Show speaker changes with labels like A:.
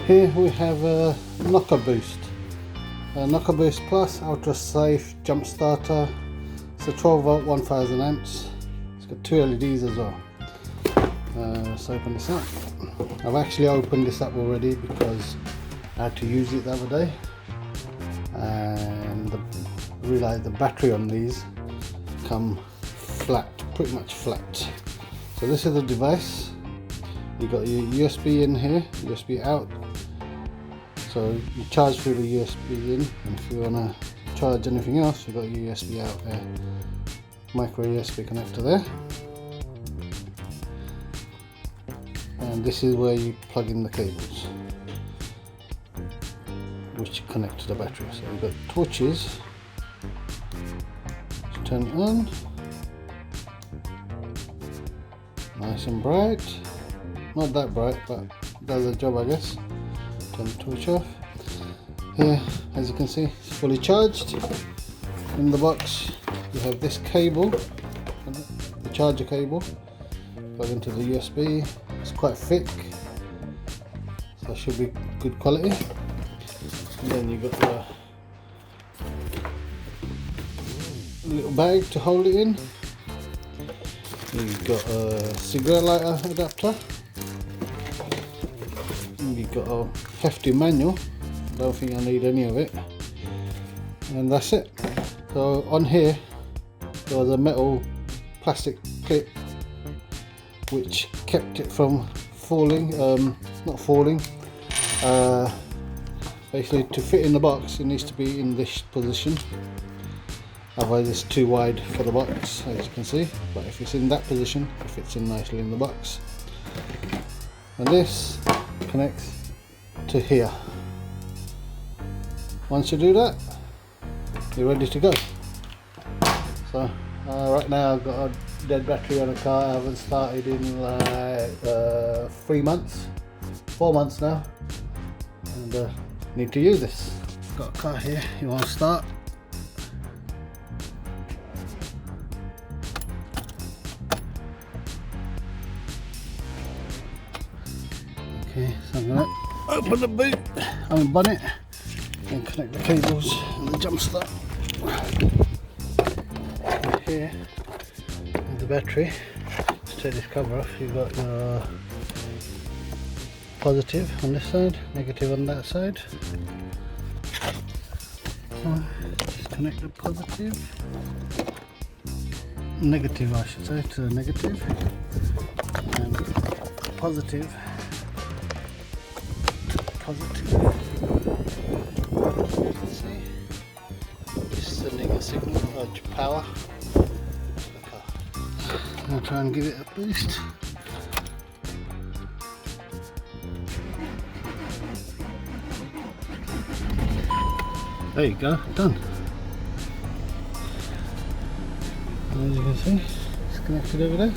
A: Here we have a NOCO boost. NOCO Boost Plus UltraSafe jump starter. It's a 12 volt 1000 amps. It's got 2 LEDs as well. Let's open this up. I've actually opened this up already because I had to use it the other day, and I realised the battery on these come flat, pretty much flat. So this is the device. You got your USB in here, USB out. So you charge through the USB in, and if you want to charge anything else, you've got your USB out there. Micro USB connector there. And this is where you plug in the cables, which connect to the battery. So we've got torches. Let's turn it on. Nice and bright. Not that bright, but does the job, I guess. Turn the torch off. Here, as you can see, it's fully charged. In the box, you have this cable, the charger cable. Plug into the USB. It's quite thick, so it should be good quality. And then you've got the little bag to hold it in. You've got a cigarette lighter adapter. You've got a hefty manual. Don't think I need any of it. And that's it. So on here there was a metal plastic clip which kept it from falling, not falling. Basically, to fit in the box it needs to be in this position, otherwise it's too wide for the box, as you can see. But if it's in that position, it fits in nicely in the box. And this connects to here. Once you do that, you're ready to go. So right now I've got a dead battery on a car. I haven't started in like 3 months, 4 months now, and need to use this. Got a car here, you want to start. Okay, so I'm going to open the boot, bonnet, and connect the cables and the jump start. And here is the battery. Let's take this cover off. You've got your positive on this side, negative on that side. Just connect the positive, negative I should say, to the negative, and positive. See, just sending a signal of power to the car. I'll try and give it a boost. There you go, done. And as you can see, it's connected over there.